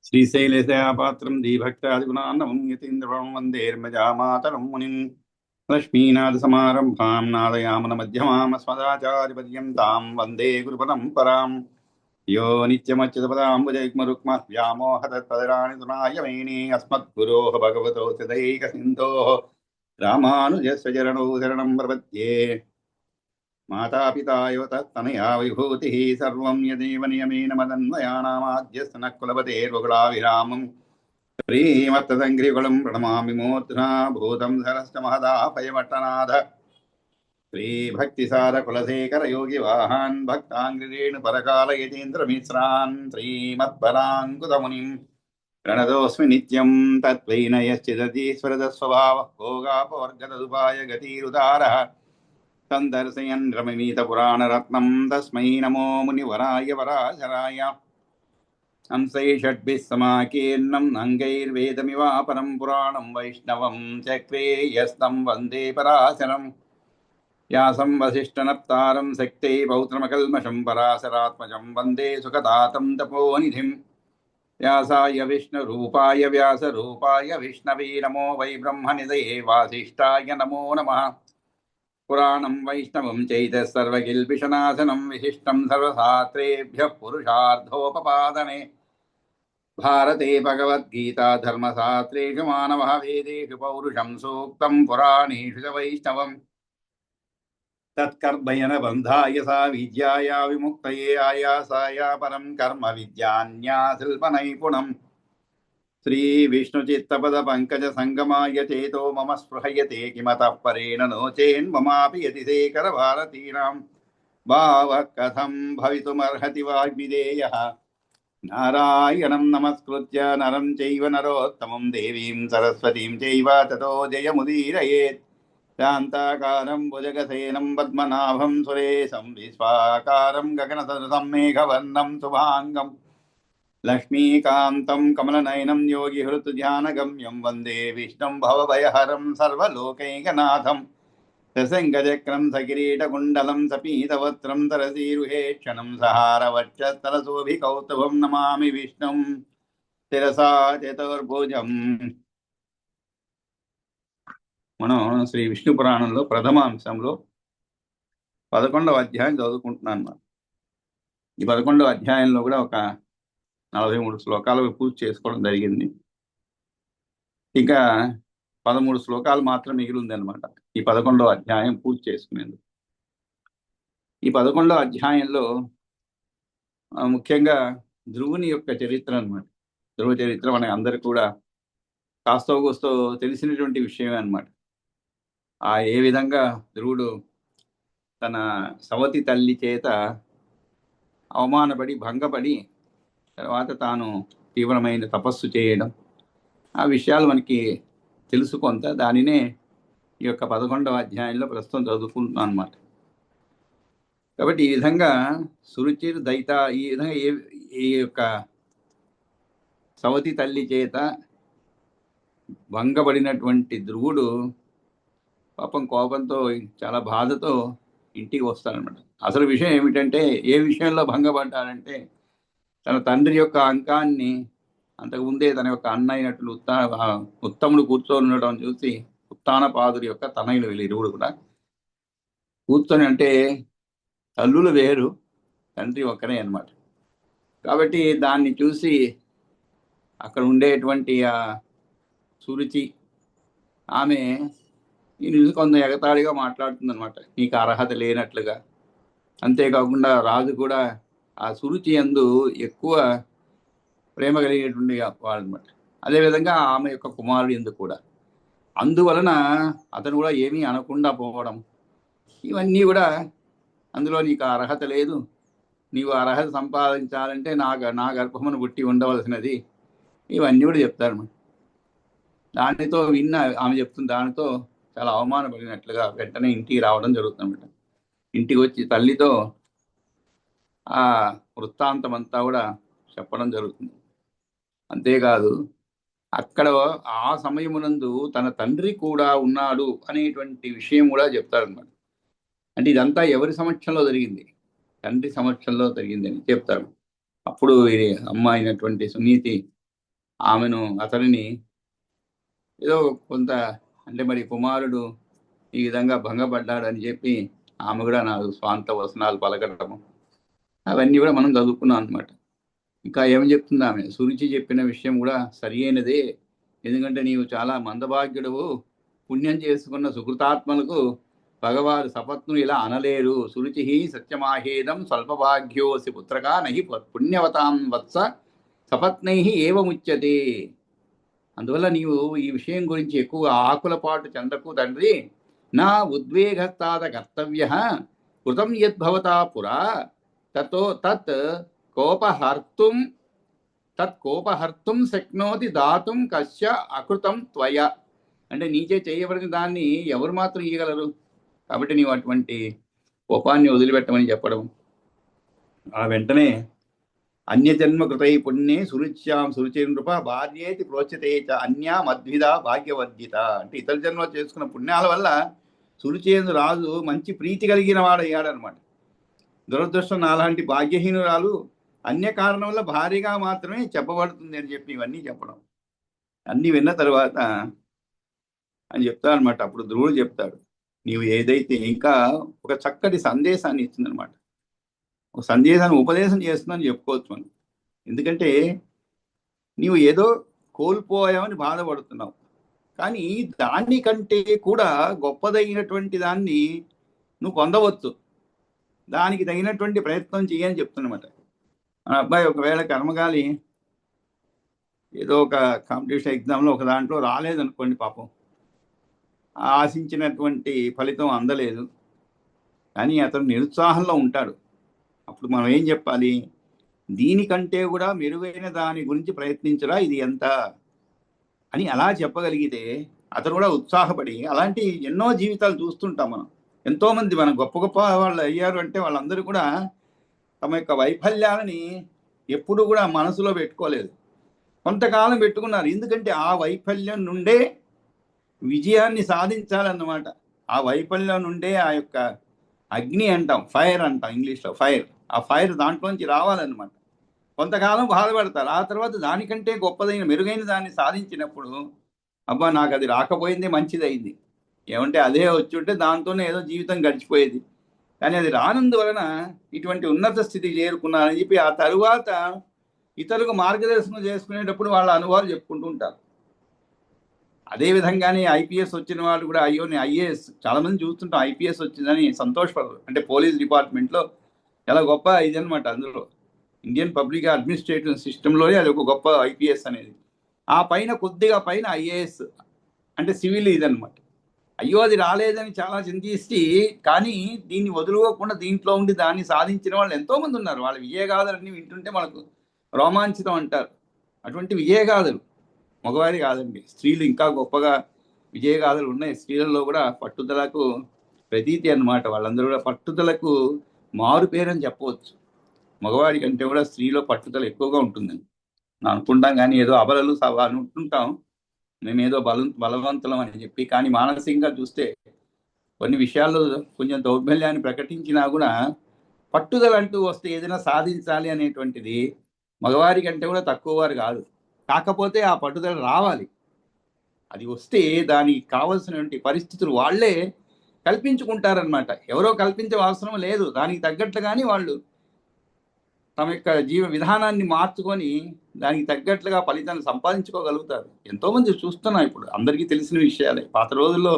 శ్రీశైలశయాపాత్రం దీభక్తాదిగుణాన్నవం యతీంద్రం వందేర్మజామాతరం మునిం లక్ష్మీనాథసమారంభాం నాదయామనమధ్యమామస్మదాచార్యపర్యంతాం వందే గురుపరంపరాం యో నిత్యమచ్యుతపదాంబుజైగ్మరుక్మ వ్యామోహతత్పదరాణి తునాయ మేనే అస్మద్గురోః భగవతోऽస్య దైకసిन्धोः రామానుజస్య చరణౌ శరణం ప్రపద్యే. మాతాపితాయో తత్తనయా విభూతిః సర్వం యదేవ నియమేన మదన్వయానామాద్యస్తన కులపతేర్వకులావిరామం శ్రీమత్తదంఘ్రికులం ప్రణమామి మూర్ధ్నా భూతం సరస్త మహదాపయమట్టనాథ శ్రీభక్తిసార కులశేఖర యోగి వాహాన్ భక్తాంగ్రిరేణు పరకాల యతీంద్రమిశ్రాన్ శ్రీమత్పరాంకుతమునిం ప్రణతోస్మి నిత్యం తత్వైనయశ్చిదతీశ్వరద స్వభావ భోగాపవర్గతదుపాయ గతిరుదారః సందర్శయన్ రమమీత పురాణరత్నం తస్మై నమో మునివరాయ వరాశరాయ హంసై షడ్భిः సమాకీర్ణం అంగైర్వేదమివాపరం పురాణం వైష్ణవం చక్రే యస్తం వందే పరాశరం వ్యాసం వసిష్ఠనప్తారం శక్తై పౌత్రమకల్మషం పరాశరాత్మజం వందే సుఖదాతం తపోనిధిం వ్యాసాయ విష్ణురూపాయ వ్యాసరూపాయ విష్ణవే నమో వై బ్రహ్మనిధయే వాసిష్ఠాయ నమో నమః. పురాణం వైష్ణవం చైత సర్వకిల్బిషనాశనం విశిష్టం సర్వశాస్త్రేభ్యః పురుషార్థోపపాదనే. భారతే భగవద్గీతా ధర్మశాస్త్రేషు మానవః వేదేషు పౌరుషం సూక్తం పురాణేషు చ వైష్ణవం. తత్కర్మయన బంధాయ సా విద్యాయ విముక్తయే ఆయాసాయ పరం కర్మ విద్యాన్యాశిల్పనైపుణం. శ్రీ విష్ణుచిత్తపద పంకజ సంగమాయ చేతో మమ స్పృహయతే కిమతః పరేణ నోచేన్మమాపి యతిశేఖర భారతీనాం భావ కథం భవితుమర్హతి వాగ్విదేయః. నారాయణం నమస్కృత్య నరం చైవ నరోత్తమం దేవీం సరస్వతీం చైవ తతో జయముదీరయేత్. శాంతాకారం భుజగసేనం పద్మనాభం సురేశం విశ్వాకారం గగనసదృశం మేఘవర్ణం శుభాంగం లక్ష్మీకాంతం కమలనయనం యోగిహృతధ్యానగమ్యం వందే విష్ణుం భవభయహరం సర్వలోకైకనాథం. సశంఖచక్రం సకిరీటకుండలం సపీతవస్త్రం తరసీరుహేక్షణం సహారవక్షస్థలశోభికౌస్తుభం నమామి విష్ణుం శిరసా చతుర్భుజం. మనం శ్రీ విష్ణు పురాణంలో ప్రథమ అంశంలో 11వ అధ్యాయం చదువుకుంటున్నాను. ఈ 11వ అధ్యాయంలో కూడా ఒక 43 శ్లోకాలు పూర్తి చేసుకోవడం జరిగింది. ఇంకా 13 శ్లోకాలు మాత్రం మిగిలింది అనమాట ఈ 11వ అధ్యాయం పూర్తి చేసుకునేందుకు. ఈ 11వ అధ్యాయంలో ముఖ్యంగా ధ్రువుని యొక్క చరిత్ర అనమాట. ధ్రువ చరిత్ర మనకి అందరికి కూడా కాస్తో కూస్తో తెలిసినటువంటి విషయమే అనమాట. ఏ విధంగా ధ్రువుడు తన సవతి తల్లి చేత అవమానపడి భంగపడి తర్వాత తాను తీవ్రమైన తపస్సు చేయడం, ఆ విషయాలు మనకి తెలుసు కొంత. దానినే ఈ యొక్క 11వ అధ్యాయంలో ప్రస్తుతం చదువుకుంటున్నాను అనమాట. కాబట్టి ఈ విధంగా సురుచిర్ దైత ఈ విధంగా ఈ యొక్క సవతి తల్లి చేత భంగపడినటువంటి ధ్రువుడు పాపం కోపంతో చాలా బాధతో ఇంటికి వస్తాడనమాట. అసలు విషయం ఏమిటంటే, ఏ విషయంలో భంగపడ్డాడంటే తన తండ్రి యొక్క అంకాన్ని అంతకుముందే తన యొక్క అన్న అయినట్లు ఉత్తముడు కూర్చొని ఉండడం చూసి ఉత్తానపాదుడి యొక్క తనయులు వీళ్ళు ఇరువురు కూడా కూర్చొని, అంటే తల్లులు వేరు తండ్రి ఒక్కనే అన్నమాట. కాబట్టి దాన్ని చూసి అక్కడ ఉండేటువంటి ఆ సురుచి ఆమె ఈయన కొంత ఎగతాళిగా మాట్లాడుతుంది అనమాట, నీకు అర్హత లేనట్లుగా. అంతేకాకుండా రాజు కూడా ఆ సురుచి యందు ఎక్కువ ప్రేమ కలిగినటువంటి వాడు అనమాట. అదేవిధంగా ఆమె యొక్క కుమారుడు యందు కూడా. అందువలన అతను కూడా ఏమీ అనకుండా పోవడం, ఇవన్నీ కూడా అందులో నీకు అర్హత లేదు, నీవు అర్హత సంపాదించాలంటే నా గర్భమును పుట్టి ఉండవలసినది, ఇవన్నీ కూడా చెప్తారన్నమాట. దానితో ఆమె చెప్తుంది, దానితో చాలా అవమానపడినట్లుగా వెంటనే ఇంటికి రావడం జరుగుతుందన్నమాట. ఇంటికి వచ్చి తల్లితో ఆ వృత్తాంతం అంతా కూడా చెప్పడం జరుగుతుంది. అంతేకాదు అక్కడ ఆ సమయమునందు తన తండ్రి కూడా ఉన్నాడు అనేటువంటి విషయం కూడా చెప్తారన్నమాట. అంటే ఇదంతా ఎవరి సమక్షంలో జరిగింది? తండ్రి సమక్షంలో జరిగింది అని చెప్తారు. అప్పుడు అమ్మ అయినటువంటి సునీతి ఆమెను అతనిని ఏదో కొంత అంటే మరి కుమారుడు ఈ విధంగా భంగపడ్డాడని చెప్పి ఆమె కూడా నాకు స్వాంత వసనాలు పలకడము అవన్నీ కూడా మనం చదువుకున్నాం అనమాట. ఇంకా ఏమని చెప్తుంది ఆమె, సురుచి చెప్పిన విషయం కూడా సరి అయినదే. ఎందుకంటే నీవు చాలా మందభాగ్యుడవు, పుణ్యం చేసుకున్న సుకృతాత్మలకు భగవారు సపత్నులు ఇలా అనలేరు. సురుచి సత్యమాహేదం స్వల్పభాగ్యోసి పుత్రకా నహి పుణ్యవతాం వత్స సపత్నై ఏవముచ్యతే. అందువల్ల నీవు ఈ విషయం గురించి ఎక్కువ ఆకులపాటు చెందకు తండ్రి. నా ఉద్వేగస్తాద కర్తవ్య కృతం యద్భవతా పురా తతో తత్ కోపహర్తుం కోపహర్తుం శక్నోతి దాతుం కశ్య అకృతం త్వయ. అంటే నీచే చేయబడిన దాన్ని ఎవరు మాత్రం ఇయ్యగలరు, కాబట్టి నీవు అటువంటి కోపాన్ని వదిలిపెట్టమని చెప్పడం. ఆ వెంటనే అన్యజన్మకృతై పుణ్యే సురుచ్యాం సురుచి నృప భార్యేతి ప్రోచ్యతే చ అన్యా మద్విధ భాగ్యవర్జిత. అంటే ఇతర జన్మలో చేసుకున్న పుణ్యాల వల్ల సురుచేందు రాజు మంచి ప్రీతి కలిగిన వాడయ్యాడనమాట. దురదృష్టం నాలాంటి భాగ్యహీనురాలు అన్య కారణం వల్ల భారీగా మాత్రమే చెప్పబడుతుంది అని చెప్పి ఇవన్నీ చెప్పడం. అన్నీ విన్న తర్వాత అని చెప్తాడనమాట. అప్పుడు ధ్రువుడు చెప్తాడు, నీవు ఏదైతే ఇంకా ఒక చక్కటి సందేశాన్ని ఇస్తుందనమాట. ఒక సందేశాన్ని ఉపదేశం చేస్తుందని చెప్పుకోవచ్చు మనం. ఎందుకంటే నీవు ఏదో కోల్పోయావని బాధపడుతున్నావు, కానీ దానికంటే కూడా గొప్పదైనటువంటి దాన్ని నువ్వు పొందవచ్చు. దానికి తగినటువంటి ప్రయత్నం చేయని చెప్తున్నమాట. ఆ అబ్బాయి ఒకవేళ కర్మగాలి ఏదో ఒక కాంపిటీషన్ ఎగ్జామ్లో ఒక దాంట్లో రాలేదనుకోండి, పాపం ఆశించినటువంటి ఫలితం అందలేదు, కానీ అతను నిరుత్సాహంలో ఉంటాడు. అప్పుడు మనం ఏం చెప్పాలి, దీనికంటే కూడా మెరుగైన దాని గురించి ప్రయత్నించరా, ఇది ఎంత అని అలా చెప్పగలిగితే అతను కూడా ఉత్సాహపడి, అలాంటి ఎన్నో జీవితాలు చూస్తుంటాం మనం. ఎంతోమంది మన గొప్ప గొప్ప వాళ్ళు అయ్యారు అంటే వాళ్ళందరూ కూడా తమ యొక్క వైఫల్యాలని ఎప్పుడు కూడా మనసులో పెట్టుకోలేదు, కొంతకాలం పెట్టుకున్నారు. ఎందుకంటే ఆ వైఫల్యం నుండే విజయాన్ని సాధించాలన్నమాట. ఆ వైఫల్యం నుండే ఆ యొక్క అగ్ని అంటాం, ఫైర్ అంటాం ఇంగ్లీష్లో, ఫైర్. ఆ ఫైర్ దాంట్లోంచి రావాలన్నమాట. కొంతకాలం బాధపడతారు, ఆ తర్వాత దానికంటే గొప్పదైన మెరుగైన దాన్ని సాధించినప్పుడు అబ్బా నాకు అది రాకపోయిందే మంచిదైంది, ఏమంటే అదే వచ్చి ఉంటే దాంతోనే ఏదో జీవితం గడిచిపోయేది, కానీ అది రానందువలన ఇటువంటి ఉన్నత స్థితికి చేరుకున్నానని చెప్పి ఆ తరువాత ఇతరులకు మార్గదర్శనం చేసుకునేటప్పుడు వాళ్ళ అనుభవాలు చెప్పుకుంటూ ఉంటారు. అదేవిధంగానే ఐపీఎస్ వచ్చిన వాళ్ళు కూడా, అయ్యో నేను ఐఏఎస్, చాలామంది చూస్తుంటాం ఐపీఎస్ వచ్చిందని సంతోషపడరు. అంటే పోలీస్ డిపార్ట్మెంట్లో చాలా గొప్ప ఇది అనమాట. అందులో ఇండియన్ పబ్లిక్ అడ్మినిస్ట్రేటివ్ సిస్టంలోనే అది ఒక గొప్ప ఐపీఎస్ అనేది. ఆ పైన కొద్దిగా పైన ఐఏఎస్ అంటే సివిల్ ఇదనమాట. అయ్యో అది రాలేదని చాలా చింతిస్తే, కానీ దీన్ని వదులుకోకుండా దీంట్లో ఉండి దాన్ని సాధించిన వాళ్ళు ఎంతోమంది ఉన్నారు. వాళ్ళ విజయగాథలన్నీ వింటుంటే మనకు రోమాంచితం అంటారు. అటువంటి విజయగాథలు మగవారి కాదండి, స్త్రీలు ఇంకా గొప్పగా విజయగాథలు ఉన్నాయి. స్త్రీలలో కూడా పట్టుదలకు ప్రతీతి అన్నమాట. వాళ్ళందరూ కూడా పట్టుదలకు మారు పేరని చెప్పవచ్చు. మగవాడి కంటే కూడా స్త్రీలో పట్టుదల ఎక్కువగా ఉంటుందని అనుకుంటాం, కానీ ఏదో అబలలు అనుకుంటాం మేమేదో బలవంతులం అని చెప్పి. కానీ మానసికంగా చూస్తే కొన్ని విషయాల్లో కొంచెం దౌర్బల్యాన్ని ప్రకటించినా కూడా పట్టుదల అంటూ వస్తే ఏదైనా సాధించాలి అనేటువంటిది మగవారి కంటే కూడా తక్కువ వారు కాదు. కాకపోతే ఆ పట్టుదల రావాలి, అది వస్తే దానికి కావలసినటువంటి పరిస్థితులు వాళ్ళే కల్పించుకుంటారనమాట. ఎవరో కల్పించే అవసరం లేదు, దానికి తగ్గట్లుగానే వాళ్ళు తమ యొక్క జీవ విధానాన్ని మార్చుకొని దానికి తగ్గట్లుగా ఫలితాన్ని సంపాదించుకోగలుగుతారు. ఎంతోమంది చూస్తున్నాం, ఇప్పుడు అందరికీ తెలిసిన విషయాలే. పాత రోజుల్లో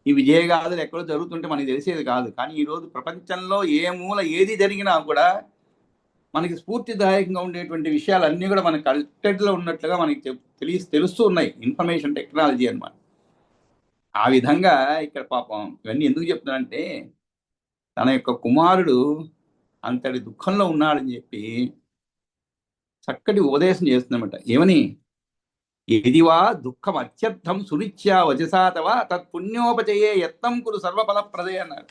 ఈ విజయగాథలు ఎక్కడో జరుగుతుంటే మనకి తెలిసేది కాదు, కానీ ఈరోజు ప్రపంచంలో ఏ మూల ఏది జరిగినా కూడా మనకి స్ఫూర్తిదాయకంగా ఉండేటువంటి విషయాలన్నీ కూడా మన కల్టెడ్లో ఉన్నట్లుగా మనకి తెలుస్తూ ఉన్నాయి. ఇన్ఫర్మేషన్ టెక్నాలజీ అన్నమాట. ఆ విధంగా ఇక్కడ పాపం ఇవన్నీ ఎందుకు చెప్తున్నానంటే, తన యొక్క కుమారుడు అంతటి దుఃఖంలో ఉన్నాడని చెప్పి చక్కటి ఉపదేశం చేస్తుందన్నమాట. ఏమని, ఎదివా దుఃఖం అత్యర్థం సునిత్యా వజసాతవా తత్పుణ్యోపచయే యత్నం కురు సర్వఫలప్రదే అన్నారు.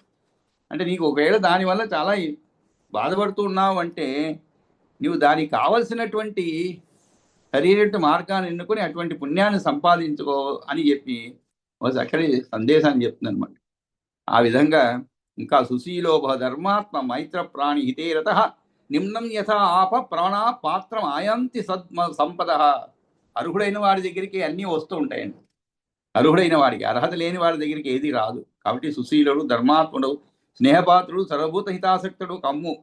అంటే నీకు ఒకవేళ దానివల్ల చాలా బాధపడుతూ ఉన్నావు అంటే నువ్వు దానికి కావలసినటువంటి సరైన మార్గాన్ని ఎన్నుకొని అటువంటి పుణ్యాన్ని సంపాదించుకో అని చెప్పి ఒక చక్కటి సందేశాన్ని చెప్తుంది అనమాట. ఆ విధంగా ఇంకా సుశీలోభ ధర్మాత్మ మైత్ర ప్రాణి హితేరత నిమ్నం యథా ఆప ప్రాణా పాత్రం ఆయాంతి సంపద. అర్హుడైన వాడి దగ్గరికి అన్నీ వస్తూ ఉంటాయండి. అర్హుడైన వాడికి, అర్హత లేని వాడి దగ్గరికి ఏది రాదు. కాబట్టి సుశీలుడు, ధర్మాత్ముడు, స్నేహపాత్రుడు, సర్వభూత హితాసక్తుడు కమ్ము.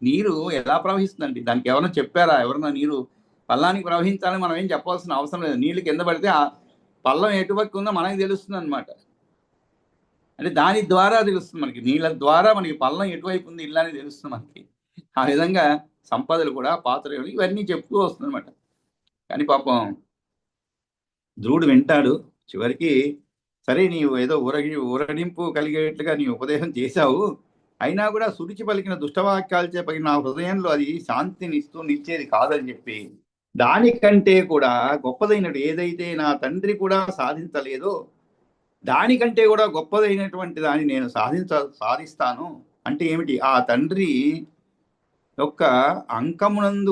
నీరు ఎలా ప్రవహిస్తుందండి? దానికి ఎవరైనా చెప్పారా? ఎవరన్నా నీరు పల్లానికి ప్రవహించాలని మనం ఏం చెప్పాల్సిన అవసరం లేదు. నీళ్లు కింద పడితే ఆ పల్లం ఎటుపక్క ఉందో మనకి తెలుస్తుంది అనమాట. అంటే దాని ద్వారా తెలుస్తుంది మనకి, నీళ్ళ ద్వారా మనకి పల్లం ఎటువైపు ఉంది ఇల్లు అని తెలుస్తుంది మనకి. ఆ విధంగా సంపదలు కూడా, పాత్రలు, ఇవన్నీ చెప్తూ వస్తుంది అనమాట. కానీ పాపం ధ్రువుడు వింటాడు. చివరికి సరే నీవు ఏదో ఊరడింపు కలిగేట్లుగా నీ ఉపదేశం చేశావు, అయినా కూడా సుడిచి పలికిన దుష్టవాక్యాలు చెప్పిన నా హృదయంలో అది శాంతినిస్తూ నిలిచేది కాదని చెప్పి, దానికంటే కూడా గొప్పదైనట్టు ఏదైతే నా తండ్రి కూడా సాధించలేదో దానికంటే కూడా గొప్పదైనటువంటి దాన్ని నేను సాధిస్తాను. అంటే ఏమిటి? ఆ తండ్రి యొక్క అంకమునందు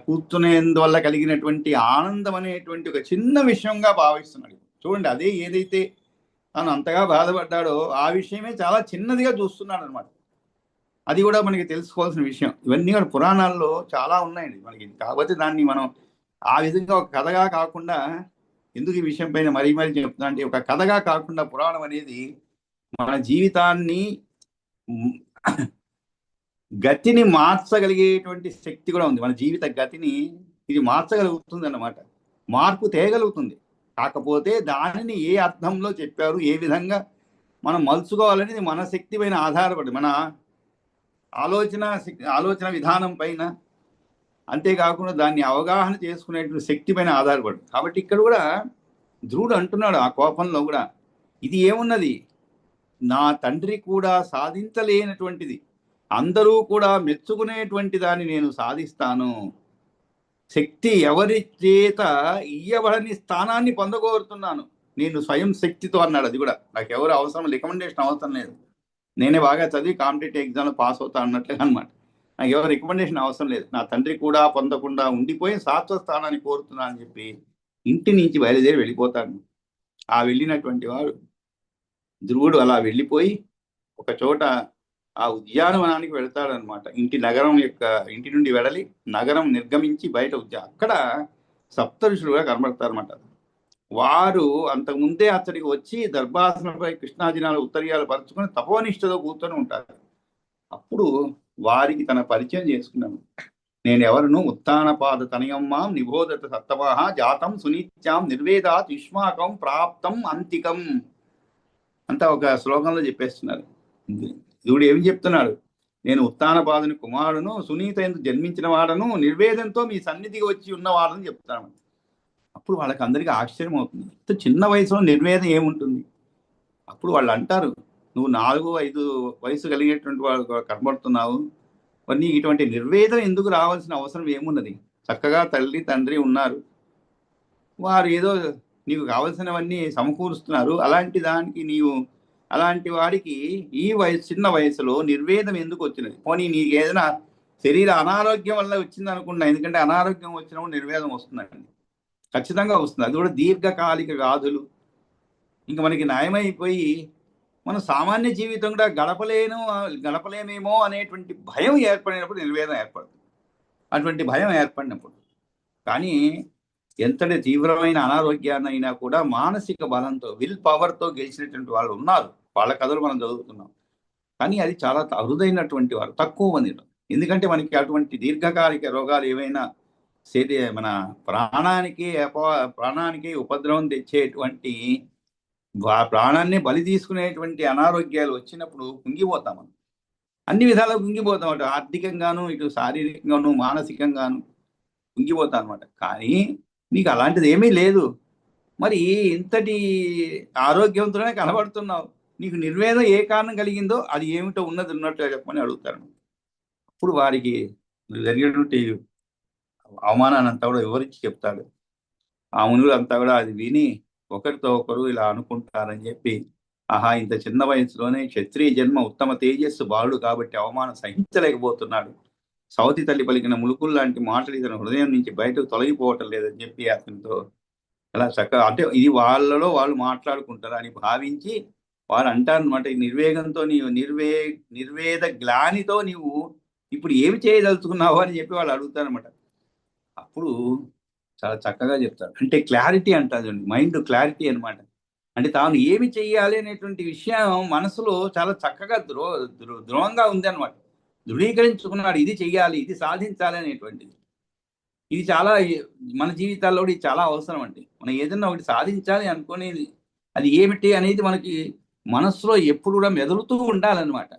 కూర్చునేందువల్ల కలిగినటువంటి ఆనందం అనేటువంటి ఒక చిన్న విషయంగా భావిస్తున్నాడు. చూడండి, అదే ఏదైతే తను అంతగా బాధపడ్డాడో ఆ విషయమే చాలా చిన్నదిగా చూస్తున్నాడు అనమాట. అది కూడా మనకి తెలుసుకోవాల్సిన విషయం. ఇవన్నీ కూడా పురాణాల్లో చాలా ఉన్నాయండి మనకి. కాకపోతే దాన్ని మనం ఆ విధంగా ఒక కథగా కాకుండా, ఎందుకు ఈ విషయం పైన మరీ మరీ చెప్తున్నా అంటే, ఒక కథగా కాకుండా పురాణం అనేది మన జీవితాన్ని గతిని మార్చగలిగేటువంటి శక్తి కూడా ఉంది. మన జీవిత గతిని ఇది మార్చగలుగుతుంది అన్నమాట, మార్పు తేగలుగుతుంది. కాకపోతే దానిని ఏ అర్థంలో చెప్పారు, ఏ విధంగా మనం మలుచుకోవాలనేది మన శక్తి పైన ఆధారపడి, మన ఆలోచన విధానం పైన, అంతేకాకుండా దాన్ని అవగాహన చేసుకునేటువంటి శక్తి పైన ఆధారపడి. కాబట్టి ఇక్కడ కూడా ధ్రువుడు అంటున్నాడు ఆ కోపంలో కూడా, ఇది ఏమున్నది, నా తండ్రి కూడా సాధించలేనటువంటిది, అందరూ కూడా మెచ్చుకునేటువంటి దాన్ని నేను సాధిస్తాను. శక్తి ఎవరి చేత ఇయ్యబడని స్థానాన్ని పొందగోరుతున్నాను నేను స్వయం శక్తితో అన్నాడు. అది కూడా నాకు ఎవరు అవసరం, రికమెండేషన్ అవసరం లేదు, నేనే బాగా చదివి కాంపిటేటివ్ ఎగ్జామ్లో పాస్ అవుతా అన్నట్లుగా అనమాట. నాకు ఎవరు రికమెండేషన్ అవసరం లేదు, నా తండ్రి కూడా పొందకుండా ఉండిపోయి శాశ్వత స్థానాన్ని కోరుతున్నా అని చెప్పి ఇంటి నుంచి బయలుదేరి వెళ్ళిపోతాడు. ఆ వెళ్ళినటువంటి వాడు ధ్రువుడు అలా వెళ్ళిపోయి ఒక చోట ఆ ఉద్యానవనానికి వెళ్తాడనమాట. ఇంటి నుండి వెడలి నగరం నిర్గమించి బయట అక్కడ సప్త ఋషులుగా కనబడతారనమాట. వారు అంతకుముందే అతడికి వచ్చి దర్భాసనపై కృష్ణాజినాలు ఉత్తరీయాలు పరుచుకొని తపోనిష్టతో కూర్చొని ఉంటారు. అప్పుడు వారికి తన పరిచయం చేసుకున్నాను. నేను ఎవరును, ఉత్తానపాద తనయమ్మాం నిబోధత సత్తమహ జాతం సునిత్యాం నిర్వేదాత్ యుష్మాకం ప్రాప్తం అంతికం అంతా ఒక శ్లోకంలో చెప్పేస్తున్నారు. దేవుడు ఏమి చెప్తున్నాడు? నేను ఉత్తానపాదుని కుమారుడును, సునీత ఎందుకు జన్మించిన వాడను, నిర్వేదంతో మీ సన్నిధికి వచ్చి ఉన్నవాడని చెప్తాను. అప్పుడు వాళ్ళకి అందరికీ ఆశ్చర్యం అవుతుంది. ఇంత చిన్న వయసులో నిర్వేదం ఏముంటుంది? అప్పుడు వాళ్ళు అంటారు, నువ్వు 4-5 వయసు కలిగేటువంటి వాళ్ళు కనబడుతున్నావు, మరి నీకు ఇటువంటి నిర్వేదం ఎందుకు రావాల్సిన అవసరం ఏమున్నది? చక్కగా తల్లి తండ్రి ఉన్నారు, వారు ఏదో నీకు కావలసినవన్నీ సమకూరుస్తున్నారు. అలాంటి దానికి నీవు, అలాంటి వాడికి ఈ చిన్న వయసులో నిర్వేదం ఎందుకు వచ్చినది? పోనీ నీకు ఏదైనా శరీర అనారోగ్యం వల్ల వచ్చింది అనుకున్నా, ఎందుకంటే అనారోగ్యం వచ్చినప్పుడు నిర్వేదం వస్తుందండి, ఖచ్చితంగా వస్తుంది. అది కూడా దీర్ఘకాలిక వ్యాధులు, ఇంకా మనకి నయమైపోయి మనం సామాన్య జీవితం కూడా గడపలేమేమో అనేటువంటి భయం ఏర్పడినప్పుడు నిర్వేదం ఏర్పడుతుంది. అటువంటి భయం ఏర్పడినప్పుడు, కానీ ఎంతటి తీవ్రమైన అనారోగ్యాన్నైనా కూడా మానసిక బలంతో, విల్ పవర్తో గెలిచినటువంటి వాళ్ళు ఉన్నారు. వాళ్ళ కథలు మనం చదువుతున్నాం. కానీ అది చాలా అరుదైనటువంటి వారు, తక్కువ మందిలో. ఎందుకంటే మనకి అటువంటి దీర్ఘకాలిక రోగాలు ఏవైనా మన ప్రాణానికి ఉపద్రవం తెచ్చేటువంటి, ప్రాణాన్ని బలి తీసుకునేటువంటి అనారోగ్యాలు వచ్చినప్పుడు కుంగిపోతాం మనం, అన్ని విధాలా కుంగిపోతాం. అటు ఆర్థికంగాను, ఇటు శారీరకంగాను, మానసికంగాను కుంగిపోతాం అనమాట. కానీ నీకు అలాంటిది ఏమీ లేదు, మరి ఇంతటి ఆరోగ్యవంతులనే కనబడుతున్నావు, నీకు నిర్వేదం ఏ కారణం కలిగిందో అది ఏమిటో ఉన్నట్టుగా చెప్పమని అడుగుతారు. అప్పుడు వారికి జరిగినటువంటి అవమానాన్ని అంతా కూడా వివరించి చెప్తాడు. ఆ మునులు అంతా కూడా అది విని ఒకరితో ఒకరు ఇలా అనుకుంటారని చెప్పి, ఆహా, ఇంత చిన్న వయసులోనే క్షత్రియ జన్మ, ఉత్తమ తేజస్సు బాలుడు కాబట్టి అవమానం సహించలేకపోతున్నాడు, సవతి తల్లి పలికిన ములుకులు లాంటి మాటలు ఇతని హృదయం నుంచి బయటకు తొలగిపోవటం లేదని చెప్పి అతనితో అలా చక్కగా, అంటే ఇది వాళ్ళలో వాళ్ళు మాట్లాడుకుంటారు అని భావించి వారు అంటారనమాట, ఈ నిర్వేగంతో నీవు నిర్వేద గ్లానితో నీవు ఇప్పుడు ఏమి చేయదలుచుకున్నావు అని చెప్పి వాళ్ళు అడుగుతారనమాట. అప్పుడు చాలా చక్కగా చెప్తాడు. అంటే క్లారిటీ అంటారు, మైండ్ క్లారిటీ అన్నమాట. అంటే తాను ఏమి చెయ్యాలి అనేటువంటి విషయం మనసులో చాలా చక్కగా దృఢంగా ఉంది అనమాట. ధృవీకరించుకున్నాడు, ఇది చెయ్యాలి, ఇది సాధించాలి అనేటువంటిది. ఇది చాలా మన జీవితాల్లో కూడా ఇది చాలా అవసరం అండి. మనం ఏదైనా ఒకటి సాధించాలి అనుకునేది అది ఏమిటి అనేది మనకి మనసులో ఎప్పుడు కూడా మెదులుతూ ఉండాలన్నమాట.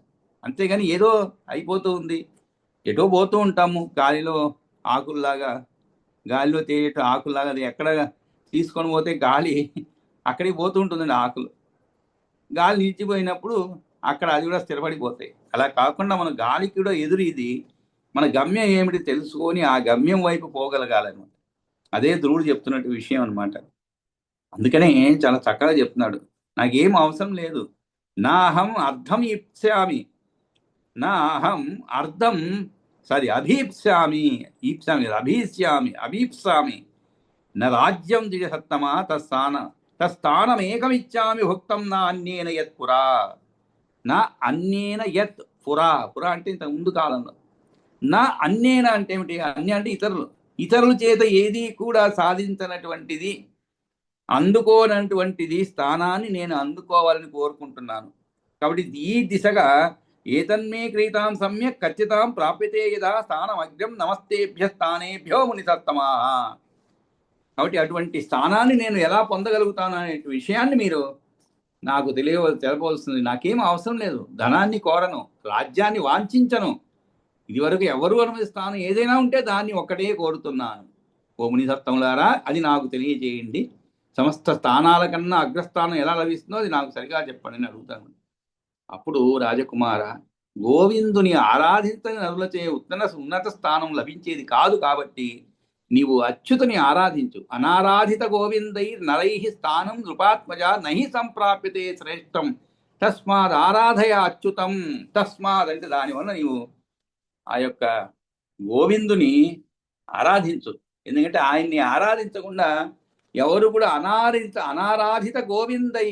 అంతేగాని ఏదో అయిపోతూ ఉంది, ఎటో పోతూ ఉంటాము గాలిలో ఆకుల్లాగా, గాలిలో తేలిట ఆకుల్లాగా. అది ఎక్కడ తీసుకొని పోతే గాలి అక్కడికి పోతూ ఉంటుందండి. ఆకులు గాలి నిలిచిపోయినప్పుడు అక్కడ అది కూడా స్థిరపడిపోతాయి. అలా కాకుండా మన గాలికి కూడా ఎదురు ఇది మన గమ్యం ఏమిటి తెలుసుకొని ఆ గమ్యం వైపు పోగలగాలన్నమాట. అదే ధ్రువుడు చెప్తున్నట్టు విషయం అనమాట. అందుకనే చాలా చక్కగా చెప్తున్నాడు, నాకేం అవసరం లేదు. నా అహం అర్థం ఇప్స్యామి, నా అహం అర్థం అభీప్స్యామి, ఈప్స్యామి అభీష్యామి అభీప్సామి నా రాజ్యం ద్విజసత్తమా తస్థానమేకమిచ్చామి భుక్తం నా అన్యేన యత్ పురా. నా అన్యేన యత్ పురా, పురా అంటే ఇంత ముందు కాలంలో. నా అన్యేన అంటే ఏమిటి? అన్య అంటే ఇతరులు, ఇతరుల చేత ఏది కూడా సాధించినటువంటిది, అందుకోనటువంటిది స్థానాన్ని నేను అందుకోవాలని కోరుకుంటున్నాను. కాబట్టి ఈ దిశగా ఏతన్మే క్రీతాం సమ్యక్ ఖచ్చితాం ప్రాప్యతే యదా స్థానమగ్రం నమస్తేభ్య స్థానేభ్యో మునిసత్తమా. కాబట్టి అటువంటి స్థానాన్ని నేను ఎలా పొందగలుగుతాను అనే విషయాన్ని మీరు నాకు తెలపవలసింది. నాకేం అవసరం లేదు, ధనాన్ని కోరను, రాజ్యాన్ని వాంఛించను, ఇదివరకు ఎవరు అనుమతిస్తాను, ఏదైనా ఉంటే దాన్ని ఒక్కటే కోరుతున్నాను. ఓ మునిసత్తములారా, అది నాకు తెలియజేయండి. సమస్త స్థానాల కన్నా అగ్రస్థానం ఎలా లభిస్తుందో అది నాకు సరిగా చెప్పండి అని అడుగుతాను. అప్పుడు రాజకుమార, గోవిందుని ఆరాధించని నరులచే ఉన్నత స్థానం లభించేది కాదు. కాబట్టి నీవు అచ్యుతుని ఆరాధించు. అనారాధిత గోవిందై నరై స్థానం నృపాత్మజ నహి సంప్రాప్యతే శ్రేష్టం తస్మాద్ ఆరాధయ అచ్యుతం. తస్మాద్ అంటే దానివల్ల నీవు ఆ యొక్క గోవిందుని ఆరాధించు. ఎందుకంటే ఆయన్ని ఆరాధించకుండా ఎవరు కూడా అనారాధిత గోవిందై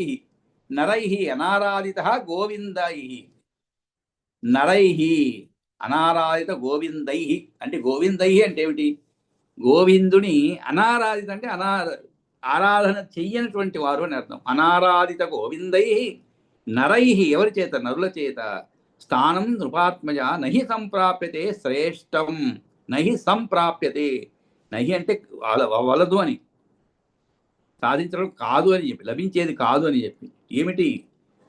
నరై అనారాధిత గోవిందై నరై అనారాధిత గోవిందై అంటే గోవిందై అంటే ఏమిటి? గోవిందుని అనారాధిత అంటే ఆరాధన చెయ్యనటువంటి వారు అని అర్థం. అనారాధిత గోవిందై నరై ఎవరి చేత? నరుల చేత. స్థానం నృపాత్మజ నహి సంప్రాప్యతే శ్రేష్టం. నహి సంప్రాప్యతే, నహి అంటే వలదు అని, సాధించడం కాదు అని చెప్పి, లభించేది కాదు అని చెప్పి. ఏమిటి?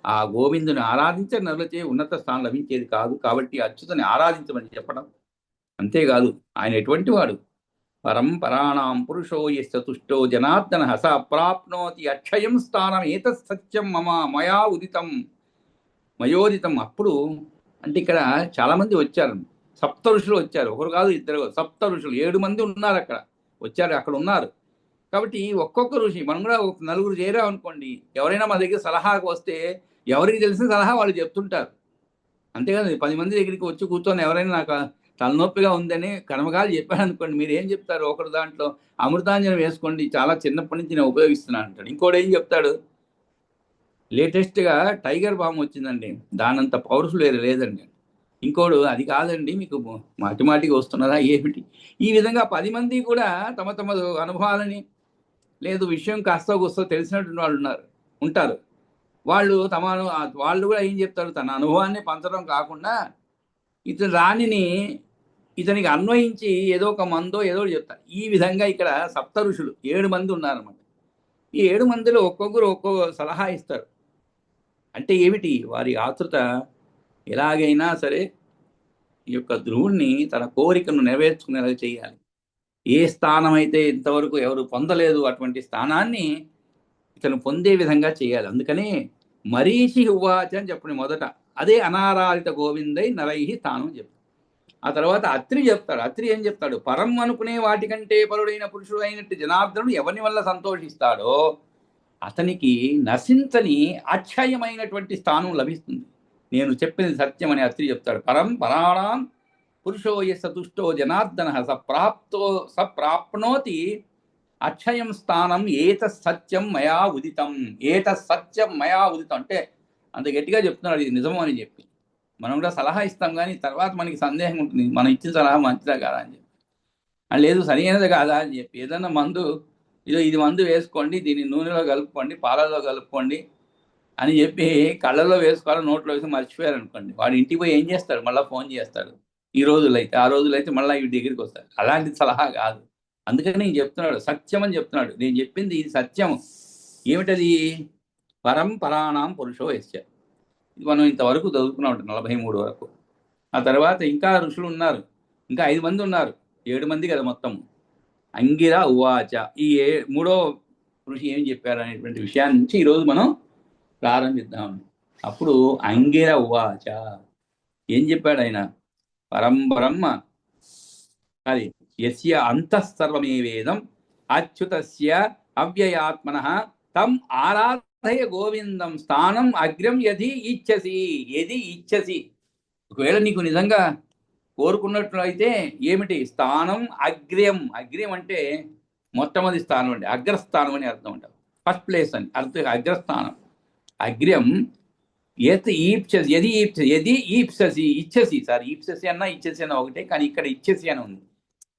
ఆ గోవిందుని ఆరాధించే నరులచే ఉన్నత స్థానం లభించేది కాదు. కాబట్టి అచ్యుతుని ఆరాధించమని చెప్పడం. అంతేకాదు, ఆయన ఎటువంటి వాడు? పరంపరాణం పురుషో యస్తుష్టో జనార్దన స ప్రాప్నోతి అక్షయం స్థానం ఏతత్ సత్యం మయా ఉదితం మయోదితం. అప్పుడు అంటే ఇక్కడ చాలా మంది వచ్చారు, సప్త ఋషులు వచ్చారు. ఒకరు కాదు, ఇద్దరు, సప్త ఋషులు 7 మంది ఉన్నారు అక్కడ, వచ్చారు, అక్కడ ఉన్నారు. కాబట్టి ఒక్కొక్క ఋషి, మనం కూడా ఒక నలుగురు చేరామనుకోండి, ఎవరైనా మా దగ్గర సలహాకు వస్తే ఎవరికి తెలిసిన సలహా వాళ్ళు చెప్తుంటారు. అంతేకాదు 10 మంది దగ్గరికి వచ్చి కూర్చొని ఎవరైనా నాకు తలనొప్పిగా ఉందని కర్మకాలు చెప్పాను అనుకోండి, మీరు ఏం చెప్తారు? ఒకరు దాంట్లో అమృతాంజనం వేసుకోండి, చాలా చిన్నప్పటి నుంచి నేను ఉపయోగిస్తున్నాను అంటాడు. ఇంకోటి ఏం చెప్తాడు? లేటెస్ట్గా టైగర్ బామ్ వచ్చిందండి, దానంత పవర్ఫుల్ వేరే లేదండి. ఇంకోడు అది కాదండి, మీకు మాటిమాటికి వస్తున్నదా ఏమిటి? ఈ విధంగా 10 మంది కూడా తమ తమ అనుభవాలని, లేదు విషయం కాస్త కూస్తో తెలిసినటువంటి వాళ్ళు ఉంటారు. వాళ్ళు కూడా ఏం చెప్తారు? తన అనుభవాన్ని పంచడం కాకుండా రాణిని ఇతనికి అన్వయించి ఏదో ఒక మందో ఏదో చెప్తారు. ఈ విధంగా ఇక్కడ సప్త ఋషులు 7 మంది ఉన్నారన్నమాట. ఈ 7 మందిలో ఒక్కొక్కరు ఒక్కొక్క సలహా ఇస్తారు. అంటే ఏమిటి? వారి ఆతృత ఎలాగైనా సరే ఈ యొక్క ధ్రువుణ్ణి తన కోరికను నెరవేర్చుకునేలా చేయాలి. ఏ స్థానం అయితే ఇంతవరకు ఎవరు పొందలేదు అటువంటి స్థానాన్ని ఇతను పొందే విధంగా చేయాలి. అందుకనే మరీషి ఉవాచ అని చెప్పండి మొదట. అదే అనారాధిత గోవిందై నరై స్థానం చెప్తాడు. ఆ తర్వాత అత్రి చెప్తాడు. అత్రి ఏం చెప్తాడు? పరం అనుకునే వాటికంటే పరుడైన పురుషుడు అయినట్టు జనార్దనుడు ఎవరిని వల్ల సంతోషిస్తాడో అతనికి నశించని అక్షయమైనటువంటి స్థానం లభిస్తుంది. నేను చెప్పింది సత్యం అని అత్రి చెప్తాడు. పరం పరాణం పురుషో యస్తుష్టో జనార్దన సప్రాప్నోతి అక్షయం స్థానం ఏత సత్యం మయా ఉదితం. ఏత సత్యం మయా ఉదితం అంటే అంత గట్టిగా చెప్తున్నాడు, ఇది నిజము అని చెప్పి. మనం కూడా సలహా ఇస్తాం, కానీ తర్వాత మనకి సందేహం ఉంటుంది, మనం ఇచ్చిన సలహా మంచిదా కాదా అని చెప్పి. లేదు సరైనది కాదా అని చెప్పి ఏదన్నా మందు ఇది మందు వేసుకోండి, దీన్ని నూనెలో కలుపుకోండి, పాలలో కలుపుకోండి అని చెప్పి కళ్ళలో వేసుకోవాలి, నోట్లో వేసి మర్చిపోయారు అనుకోండి, వాడు ఇంటికి పోయి ఏం చేస్తాడు, మళ్ళీ ఫోన్ చేస్తాడు. ఈ రోజులైతే ఆ రోజులైతే మళ్ళీ ఈ దగ్గరికి వస్తాడు. అలాంటి సలహా కాదు. అందుకని నేను చెప్తున్నాడు, సత్యం అని చెప్తున్నాడు. నేను చెప్పింది ఇది సత్యం. ఏమిటది? పరంపరాణం పురుషో యస్య. ఇది మనం ఇంతవరకు చదువుకున్నాం 43 వరకు. ఆ తర్వాత ఇంకా ఋషులు ఉన్నారు, ఇంకా 5 మంది ఉన్నారు, 7 మంది కదా మొత్తం. అంగిర ఉవాచ, ఈ మూడో ఋషి ఏం చెప్పారు అనేటువంటి విషయాన్ని నుంచి ఈరోజు మనం ప్రారంభిద్దాం. అప్పుడు అంగిర ఉవాచ ఏం చెప్పాడు ఆయన? పరంబ్రహ్మ అది యస్య అంతఃసర్వమే వేదం అచ్యుతస్య అవ్యయాత్మనః తం ఆరాధయ గోవిందం స్థానం అగ్రం యది ఇచ్చసి. ఒకవేళ నీకు నిజంగా కోరుకున్నట్లయితే ఏమిటి? స్థానం అగ్ర్యం. అగ్ర్యం అంటే మొట్టమొదటి స్థానం అండి, అగ్రస్థానం అని అర్థం అంట. ఫస్ట్ ప్లేస్ అని అర్థం. అగ్రస్థానం అగ్ర్యం. ఈప్ససి ఇచ్చసి. సార్ ఈప్ససి అన్నా ఇచ్చసి అన్న ఒకటే, కానీ ఇక్కడ ఇచ్చసి అని ఉంది.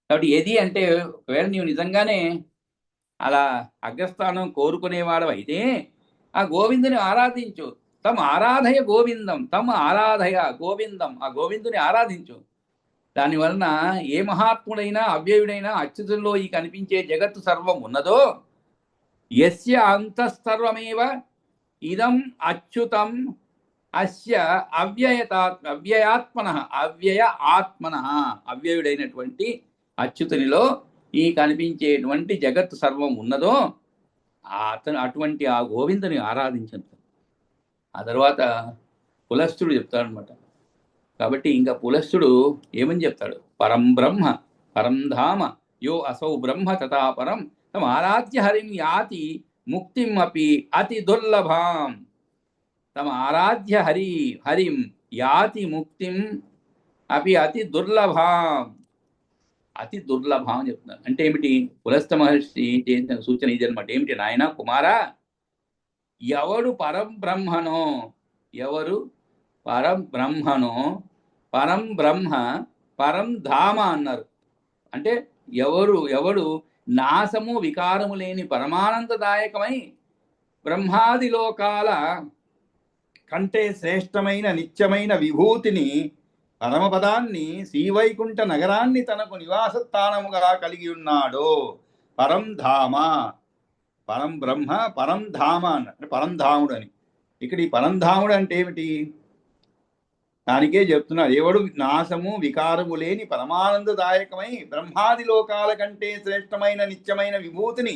కాబట్టి ఏది అంటే ఒకవేళ నీవు నిజంగానే అలా అగ్రస్థానం కోరుకునేవాడు అయితే ఆ గోవిందుని ఆరాధించు. తమ ఆరాధయ గోవిందం, తమ ఆరాధయ గోవిందం, ఆ గోవిందుని ఆరాధించు. దానివలన ఏ మహాత్ముడైనా అవ్యయుడైనా అచ్యుతుల్లో ఈ కనిపించే జగత్తు సర్వం ఉన్నదో యస్య అంతఃసర్వమేవ ఇదం అచ్యుతం అస్య అవ్యయాత్మన అవ్యయుడైనటువంటి అచ్యుతునిలో ఈ కనిపించేటువంటి జగత్తు సర్వం ఉన్నదో అటువంటి ఆ గోవిందుని ఆరాధించదు. ఆ తర్వాత పులస్తుడు చెప్తాడనమాట. కాబట్టి ఇంకా పులస్తుడు ఏమని చెప్తాడు? పరం బ్రహ్మ పరం ధామ యో అసౌ బ్రహ్మ తథా పరం తమ ఆరాధ్య హరిం యాతి ముక్తిం అపి అతి దుర్లభాం. తమ ఆరాధ్య హరిం యాతి ముక్తిం అపి అతి దుర్లభాం. అతి దుర్లభం అని చెప్తున్నారు. అంటే ఏమిటి? పులస్త మహర్షి చేసిన సూచన ఇది అనమాట. ఏమిటి నాయన కుమారా, ఎవరు పరంబ్రహ్మనో పరం బ్రహ్మ పరం ధామ అన్నారు. అంటే ఎవడు నాశము వికారము లేని పరమానందదాయకమై బ్రహ్మాది లోకాల కంటే శ్రేష్టమైన నిత్యమైన విభూతిని, పరమపదాన్ని, శ్రీవైకుంఠ నగరాన్ని తనకు నివాసస్థానముగా కలిగి ఉన్నాడో పరం ధామ. పరం బ్రహ్మ పరం ధామ అంటే పరంధాముడు అని. ఇక్కడ ఈ పరంధాముడు అంటే ఏమిటి? దానికే చెప్తున్నారు. ఎవడు నాశము వికారము లేని పరమానందదాయకమై బ్రహ్మాది లోకాల కంటే శ్రేష్టమైన నిత్యమైన విభూతిని,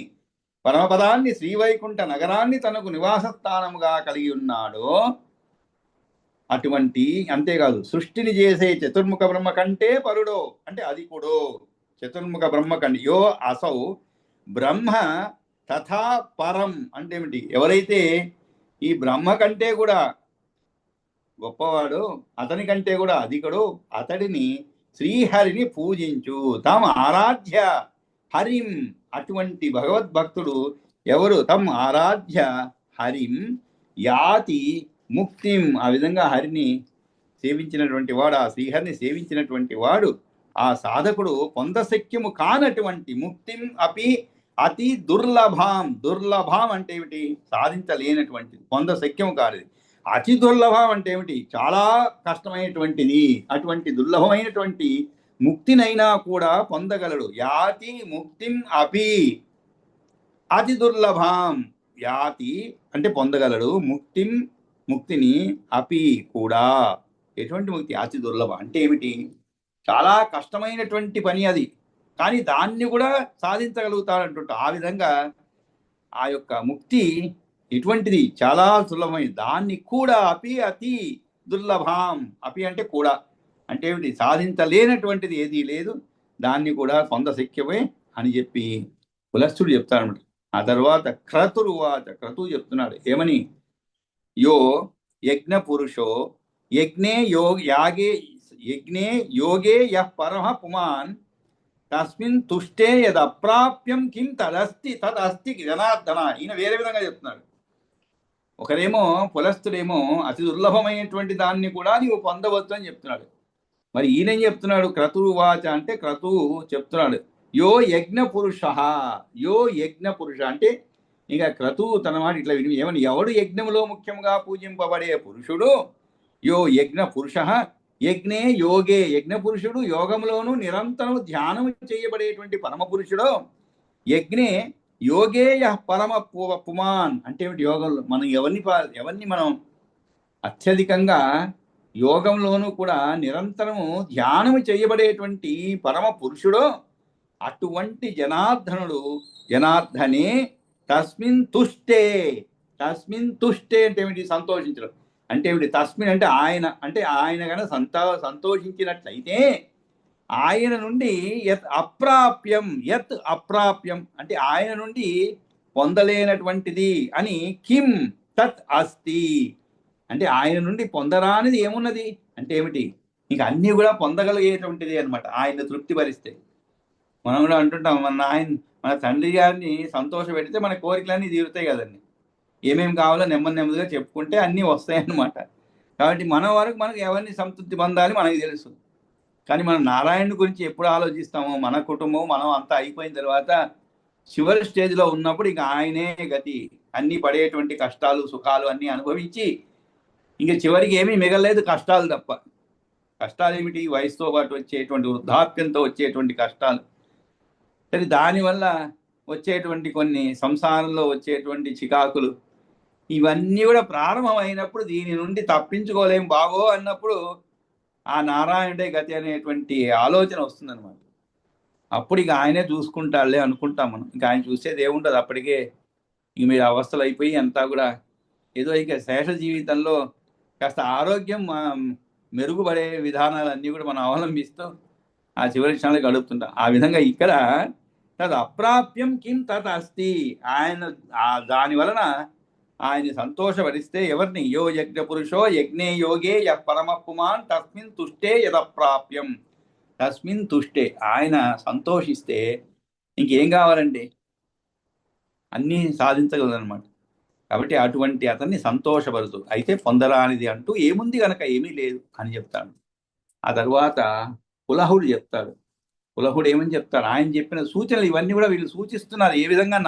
పరమపదాన్ని, శ్రీవైకుంఠ నగరాన్ని తనకు నివాసస్థానముగా కలిగి ఉన్నాడో అటువంటి, అంతేకాదు సృష్టిని చేసే చతుర్ముఖ బ్రహ్మ కంటే పరుడో అంటే అధికుడో. చతుర్ముఖ బ్రహ్మ కంటే యో అసౌ బ్రహ్మ తథా పరం అంటే ఏమిటి? ఎవరైతే ఈ బ్రహ్మ కంటే కూడా గొప్పవాడు, అతని కంటే కూడా అధికుడు, అతడిని శ్రీహరిని పూజించు. తమ ఆరాధ్య హరిం. అటువంటి భగవద్భక్తుడు ఎవరు? తమ ఆరాధ్య హరిం యాతి ముక్తిం. ఆ విధంగా హరిని సేవించినటువంటి వాడు, ఆ శ్రీహరిని సేవించినటువంటి వాడు, ఆ సాధకుడు పొందశక్యము కానటువంటి ముక్తిం అపి అతి దుర్లభం. దుర్లభం అంటే ఏమిటి? సాధించలేనటువంటిది, పొందశక్యము కానిది. అతి దుర్లభం అంటే ఏమిటి? చాలా కష్టమైనటువంటిది. అటువంటి దుర్లభమైనటువంటి ముక్తినైనా కూడా పొందగలడు. యాతి ముక్తిం అపి అతి దుర్లభం. యాతి అంటే పొందగలడు, ముక్తిని అపి కూడా. ఎటువంటి ముక్తి? అతి దుర్లభం అంటే ఏమిటి? చాలా కష్టమైనటువంటి పని అది, కానీ దాన్ని కూడా సాధించగలుగుతాడంటుంట. ఆ విధంగా ఆ యొక్క ముక్తి ఎటువంటిది? చాలా సులభమైనది. దాన్ని కూడా అతి దుర్లభం. అపి అంటే కూడా అంటే ఏమిటి? సాధించలేనటువంటిది ఏదీ లేదు, దాన్ని కూడా పొందశక్యమే అని చెప్పి పులస్తుడు చెప్తాడనమాట. ఆ తర్వాత క్రతువు చెప్తున్నాడు. ఏమని? యో యజ్ఞ పురుషో యజ్ఞే యోగే యః పరమ పుమాన్ తస్మిన్ తుష్టే యదప్రాప్యం కిం తదస్తి జనార్దన. ఈయన వేరే విధంగా చెప్తున్నాడు. ఒకరేమో పులస్తుడేమో అతి దుర్లభమైనటువంటి దాన్ని కూడా నీవు పొందవచ్చు అని చెప్తున్నాడు. మరి ఈయనేం చెప్తున్నాడు? క్రతువాచ అంటే క్రతువు చెప్తున్నాడు. యో యజ్ఞ పురుష, యో యజ్ఞ పురుష అంటే ఇక క్రతువు తన మాట ఇట్లా విని ఏమని, ఎవడు యజ్ఞములో ముఖ్యంగా పూజింపబడే పురుషుడు, యో యజ్ఞ పురుష యజ్ఞే యోగే, యజ్ఞ పురుషుడు యోగంలోనూ నిరంతరం ధ్యానం చేయబడేటువంటి పరమ పురుషుడు, యజ్ఞే యోగే యః పరమ పుమాన్ అంటే ఏమిటి, యోగంలో మనం ఎవరిని మనం అత్యధికంగా యోగంలోనూ కూడా నిరంతరము ధ్యానము చేయబడేటువంటి పరమ పురుషుడు, అటువంటి జనార్దనుడు, జనార్దనే తస్మిన్ తుష్టే, తస్మిన్ తుష్టే అంటే ఏమిటి, సంతోషించడం అంటే ఏమిటి, తస్మిన్ అంటే ఆయన, అంటే ఆయన కనుక సంతోషించినట్లయితే ఆయన నుండి యత్ అప్రాప్యం, యత్ అప్రాప్యం అంటే ఆయన నుండి పొందలేనటువంటిది అని, కిం తత్ అస్తి అంటే ఆయన నుండి పొందరానిది ఏమున్నది అంటే ఏమిటి, ఇంకా అన్నీ కూడా పొందగలిగేటువంటిది అనమాట ఆయన తృప్తి పరిస్తే. మనం కూడా అంటుంటాం మన తండ్రి గారిని సంతోష పెడితే మన కోరికలన్నీ తీరుతాయి కదండి. ఏమేమి కావాలో నెమ్మదిగా చెప్పుకుంటే అన్నీ వస్తాయన్నమాట. కాబట్టి మన వరకు మనకు ఎవరిని సంతృప్తి పొందాలి మనకి తెలుసు. కానీ మనం నారాయణుడి గురించి ఎప్పుడు ఆలోచిస్తామో, మన కుటుంబం మనం అంతా అయిపోయిన తర్వాత చివరి స్టేజ్లో ఉన్నప్పుడు ఇంకా ఆయనే గతి, అన్నీ పడేటువంటి కష్టాలు సుఖాలు అన్నీ అనుభవించి ఇంకా చివరికి ఏమీ మిగలలేదు, కష్టాలు తప్ప. కష్టాలు ఏమిటి, వయసుతో పాటు వచ్చేటువంటి వృద్ధాప్యంతో వచ్చేటువంటి కష్టాలు. సరే, దానివల్ల వచ్చేటువంటి కొన్ని సంసారంలో వచ్చేటువంటి చికాకులు, ఇవన్నీ కూడా ప్రారంభమైనప్పుడు దీని నుండి తప్పించుకోలేం బాగో అన్నప్పుడు ఆ నారాయణుడే గతి అనేటువంటి ఆలోచన వస్తుందన్నమాట. అప్పుడు ఇక ఆయనే చూసుకుంటాడులే అనుకుంటాం మనం. ఇంకా ఆయన చూసేది ఏముండదు అప్పటికే. ఇంక మీరు అవస్థలు అయిపోయి అంతా కూడా ఏదో ఇక శేష జీవితంలో కాస్త ఆరోగ్యం మెరుగుపడే విధానాలన్నీ కూడా మనం అవలంబిస్తూ ఆ చివరి క్షణాలు గడుపుతుంటాం. ఆ విధంగా ఇక్కడ తద్ అప్రాప్యం కిం తత్ అస్తి, ఆయన దాని వలన ఆయన సంతోషపరిస్తే ఎవరిని, యో యజ్ఞ పురుషో యజ్ఞే యోగే యః పరమ పుమాన్ తస్మిన్ తుష్టే యదప్రాప్యం, తస్మిన్ తుష్టే ఆయన సంతోషిస్తే ఇంకేం కావాలండి, అన్నీ సాధించగలరనమాట. కాబట్టి అటువంటి అతన్ని సంతోషపరుతూ, అయితే పొందరానిది అంటూ ఏముంది కనుక ఏమీ లేదు అని చెప్తాడు. ఆ తర్వాత పులహుడు చెప్తాడు. పులహుడు ఏమని చెప్తాడు, ఆయన చెప్పిన సూచనలు ఇవన్నీ కూడా వీళ్ళు సూచిస్తున్నారు. ఏ విధంగా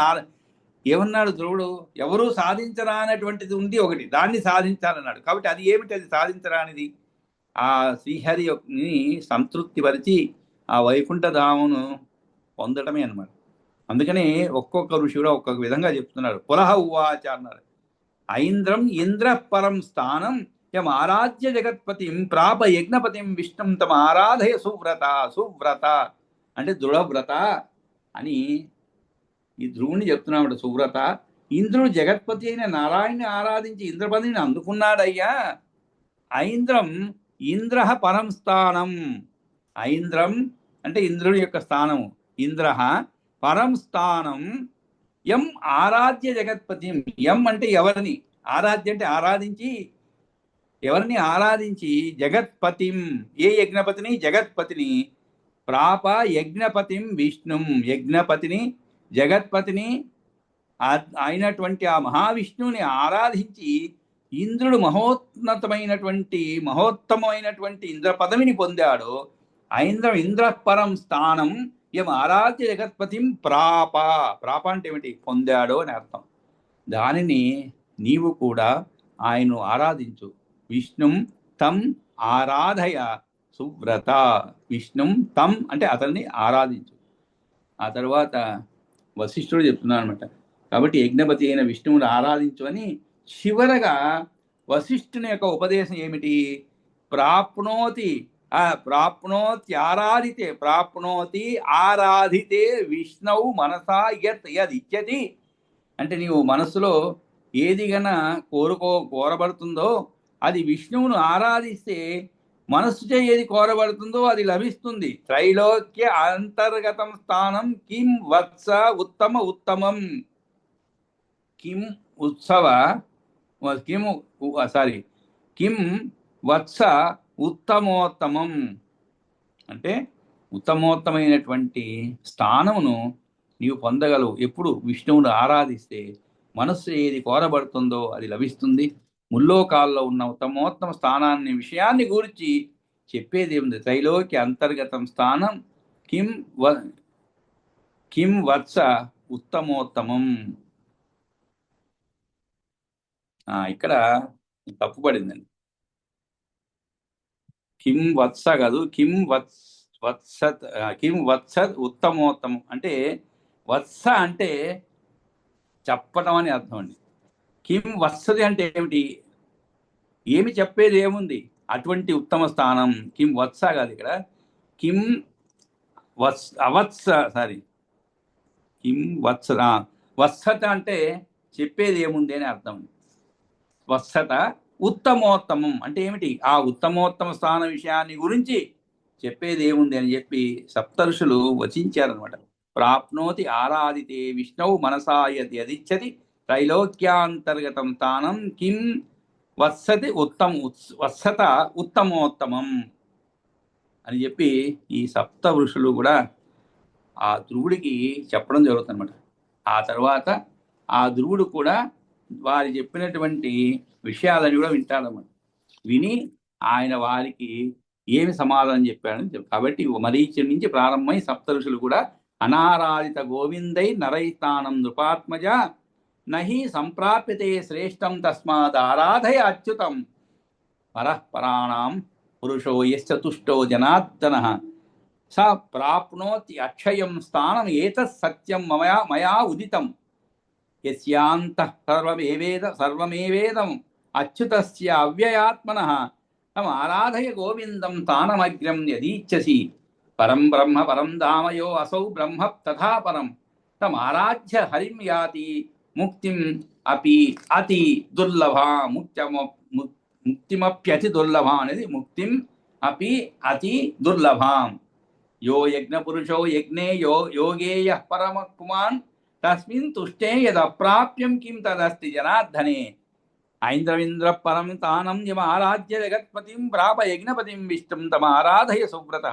ఏమన్నాడు ధ్రువుడు, ఎవరూ సాధించరానటువంటిది ఉంది ఒకటి, దాన్ని సాధించాలన్నాడు. కాబట్టి అది ఏమిటి, అది సాధించరానిది ఆ శ్రీహరిని సంతృప్తిపరిచి ఆ వైకుంఠధామును పొందడమే అన్నమాట. అందుకని ఒక్కొక్క ఋషి కూడా ఒక్కొక్క విధంగా చెప్తున్నాడు. పులహ ఉవాచ అన్నారు, ఐంద్రం ఇంద్ర పరం స్థానం యం ఆరాధ్య జగత్పతిం ప్రాప యజ్ఞపతిం విష్ణుం తమ ఆరాధయ సువ్రత, సువ్రత అంటే దృఢవ్రత అని ఈ ధ్రువుని చెప్తున్నాడు. సువ్రత, ఇంద్రుడు జగత్పతి అయిన నారాయణ్ణి ఆరాధించి ఇంద్రపదిని అందుకున్నాడయ్యా. ఐంద్రం ఇంద్ర పరం స్థానం, ఐంద్రం అంటే ఇంద్రుడి యొక్క స్థానము, ఇంద్ర పరం స్థానం యం ఆరాధ్య జగత్పతిం, యం అంటే ఎవరిని, ఆరాధ్య అంటే ఆరాధించి, ఎవరిని ఆరాధించి, జగత్పతిం ఏ యజ్ఞపతిని, జగత్పతిని, ప్రాప యజ్ఞపతిం విష్ణుం యజ్ఞపతిని జగత్పతిని అయినటువంటి ఆ మహావిష్ణువుని ఆరాధించి ఇంద్రుడు మహోత్తమైనటువంటి ఇంద్ర పదవిని పొందాడు. ఇంద్ర పరం స్థానం యం ఆరాధ్య జగత్పతిం ప్రాప, ప్రాప అంటే ఏమిటి, పొందాడు అని అర్థం. దానిని నీవు కూడా ఆయన్ను ఆరాధించు. విష్ణుం తం ఆరాధయ సువ్రత, విష్ణుం తం అంటే అతన్ని ఆరాధించు. ఆ తర్వాత వశిష్ఠుడు చెప్తున్నాడు అనమాట. కాబట్టి యజ్ఞపతి అయిన విష్ణువుని ఆరాధించు అని చివరగా వశిష్ఠుని యొక్క ఉపదేశం ఏమిటి, ప్రాప్నోతి ఆరాధితే విష్ణువు మనసా యత్ యదిచ్యతి అంటే నీవు మనస్సులో ఏది గన కోరబడుతుందో అది విష్ణువును ఆరాధిస్తే మనస్సుచే ఏది కోరబడుతుందో అది లభిస్తుంది. త్రైలోక్య అంతర్గతం స్థానం కిం వత్స ఉత్తమం, కిం వత్స ఉత్తమోత్తమం అంటే ఉత్తమోత్తమైనటువంటి స్థానమును నీవు పొందగలవు ఎప్పుడు విష్ణువును ఆరాధిస్తే. మనస్సు ఏది కోరబడుతుందో అది లభిస్తుంది. ముల్లోకాల్లో ఉన్న ఉత్తమోత్తమ స్థానాన్ని విషయాన్ని గురించి చెప్పేది ఉంది. త్రైలోక్య అంతర్గతం స్థానం కిం వత్స ఉత్తమోత్తమం. ఇక్కడ తప్పు పడిందండి. కిం వత్స కాదు, కిం వత్సత్ ఉత్తమోత్తమం అంటే వత్స అంటే చెప్పటం అని అర్థం అండి. కిం వత్సది అంటే ఏమిటి? ఏమి చెప్పేది ఏముంది? అటువంటి ఉత్తమ స్థానం. కిం వత్స కాదు, ఇక్కడ కిం కిం వత్సత అంటే చెప్పేది ఏముంది అని అర్థం. వత్సత ఉత్తమోత్తమం అంటే ఏమిటి? ఆ ఉత్తమోత్తమ స్థాన విషయాన్ని గురించి చెప్పేది ఏముంది అని చెప్పి సప్తఋషులు వచించారనమాట. ప్రాప్నోతి ఆరాధితే విష్ణు మనసా యదిచ్చతి త్రైలోక్యాంతర్గతం స్థానం కిం వత్సత ఉత్తమోత్తమం అని చెప్పి ఈ సప్త ఋషులు కూడా ఆ ధ్రువుడికి చెప్పడం జరుగుతుంది అనమాట. ఆ తర్వాత ఆ ధ్రువుడు కూడా వారి చెప్పినటువంటి విషయాలని కూడా వింటాడన్నమాట. విని ఆయన వారికి ఏమి సమాధానం చెప్పాడని చెప్పి, కాబట్టి మరీచి నుంచి ప్రారంభమై సప్త ఋషులు కూడా అనారాధిత గోవిందై నరైస్థానం నృపాత్మజ నహి సంప్రాప్యతే శ్రేష్టం తస్మాత్ ఆరాధయ అచ్యుతం పరఃపరాణాం పురుషో యశ్చతుష్టో జనార్దన స ప్రాప్నోతి అక్షయం స్థానం ఏతత్ సత్యం మయా ఉదితం యస్యాంతః సర్వమేవేదం అచ్యుతస్య అవ్యయాత్మనః తమ ఆరాధయ గోవిందం తానమగ్రం యదీచ్ఛసి పరం బ్రహ్మ పరం ధామయో అసౌ బ్రహ్మ తథా పరం తమ ఆరాధ్య హరిం యాతి ముక్తిం అపి అతి దుర్లభా ముక్తిమప్యతి దుర్లభా అనేది ముక్తిం అపి అతి దుర్లభాం యో యజ్ఞ పురుషో యజ్ఞే యోగేయ పరమ పుమాన్ తస్మిన్ తుష్టే యదప్రాప్యం కిం తదస్తి జనార్దనే ఐంద్రవింద్ర పరం తానం యమారాధ్య జగత్పతిం ప్రాప యజ్ఞపతిం విష్ణుం తమారాధయ సువ్రత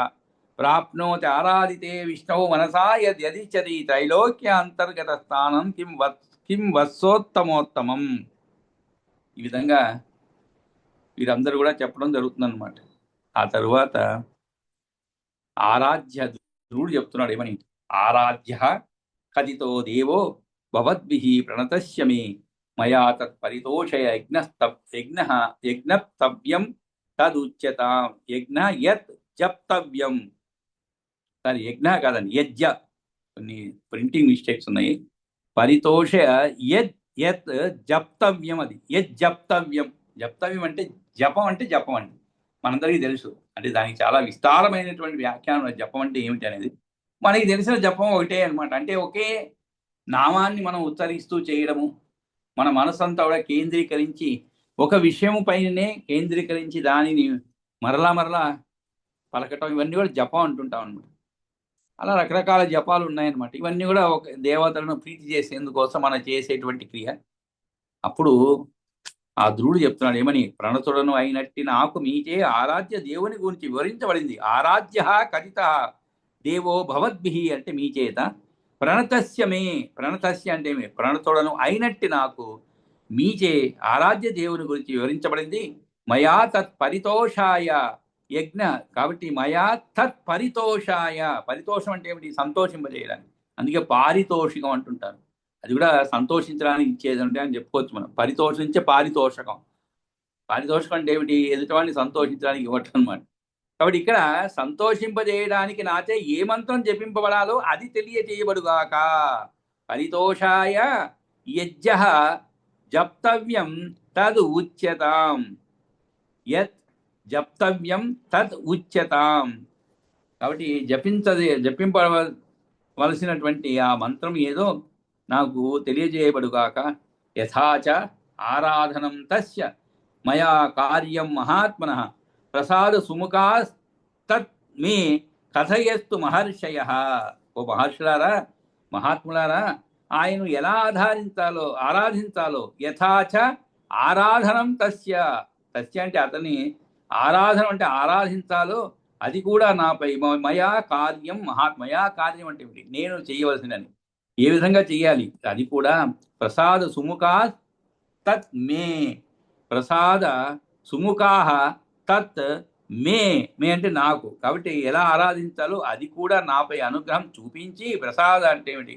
ప్రాప్నోతి ఆరాధితే విష్ణు మనసా యదిచ్చతి త్రైలోక్య అంతర్గత స్థానం కిం వత్సోత్తమోత్తమం. ఈ విధంగా వీరందరూ కూడా చెప్పడం జరుగుతుందన్నమాట. ఆ తరువాత ఆరాధ్య ధ్రువుడు చెప్తున్నాడు ఏమని? ఆరాధ్య కథితో దేవో భవద్భిః ప్రణతస్య మే మయా తత్పరితోషయ యజ్ఞప్తవ్యం తదుచ్యతాం. యజ్ఞ యత్ జప్తవ్యం. సరే, యజ్ఞ కాదండి, యజ్ఞ. కొన్ని ప్రింటింగ్ మిస్టేక్స్ ఉన్నాయి. పరితోష యత్ జప్తవ్యం, అది యజ్జప్తవ్యం. జప్తవ్యం అంటే జపం అంటే జపం అండి, మనందరికీ తెలుసు. అంటే దానికి చాలా విస్తారమైనటువంటి వ్యాఖ్యానం. జపం అంటే ఏమిటి అనేది మనకి తెలిసిన జపం ఒకటే అనమాట. అంటే ఒకే నామాన్ని మనం ఉచ్చరిస్తూ చేయడము, మన మనసంతా కూడా కేంద్రీకరించి ఒక విషయం పైననే కేంద్రీకరించి దానిని మరలా పలకటం, ఇవన్నీ కూడా జపం అంటుంటాం అనమాట. అలా రకరకాల జపాలు ఉన్నాయన్నమాట. ఇవన్నీ కూడా ఒక దేవతలను ప్రీతి చేసేందుకోసం మనం చేసేటువంటి క్రియ. అప్పుడు ఆ ధ్రువుడు చెప్తున్నాడు ఏమని? ప్రణతుడను అయినట్టి నాకు మీచే ఆరాధ్య దేవుని గురించి వివరించబడింది. ఆరాధ్య కథిత దేవో భవద్భిః అంటే మీ చేత, ప్రణతస్య మే, ప్రణతస్య అంటే మే, ప్రణతుడను అయినట్టి నాకు మీచే ఆరాధ్య దేవుని గురించి వివరించబడింది. మయా తత్పరితోషాయ యజ్ఞ, కాబట్టి మయా తత్పరితోషాయ, పరితోషం అంటే ఏమిటి? సంతోషింపజేయడానికి. అందుకే పారితోషికం అంటుంటారు. అది కూడా సంతోషించడానికి ఇచ్చేది అంటే అని చెప్పుకోవచ్చు మనం. పరితోషించే పారితోషకం. పారితోషకం అంటే ఏమిటి? ఎదుటివాడిని సంతోషించడానికి ఇవ్వటం అనమాట. కాబట్టి ఇక్కడ సంతోషింపజేయడానికి నాచే ఏ మంత్రం జపింపబడాలో అది తెలియజేయబడుగాక. పరితోషాయ యజ్ఞ జప్తవ్యం తద్ ఉచ్యతాం. యత్ జప్తవ్యం తద్ ఉచ్యతాం. కాబట్టి జపింపవలసినటువంటి ఆ మంత్రం ఏదో నాకు తెలియజేయబడుగాక. యథాచ ఆరాధనం తస్య మయా కార్యం మహాత్మనః ప్రసాద సుముఖాస్తత్ మే కథయస్తు మహర్షయః. ఓ మహర్షులారా, మహాత్ములారా, ఆయను ఎలా ఆరాధించాలో. యథాచ ఆరాధనం తస్య, అంటే అతని ఆరాధన అంటే ఆరాధించాలో అది కూడా నాపై. మయా కార్యం మయా కార్యం అంటే ఏమిటి? నేను చేయవలసినని ఏ విధంగా చెయ్యాలి అది కూడా. ప్రసాద సుముఖా తత్ మే, ప్రసాద సుముఖా తత్ మే మే అంటే నాకు, కాబట్టి ఎలా ఆరాధించాలో అది కూడా నాపై అనుగ్రహం చూపించి, ప్రసాద అంటే ఏమిటి,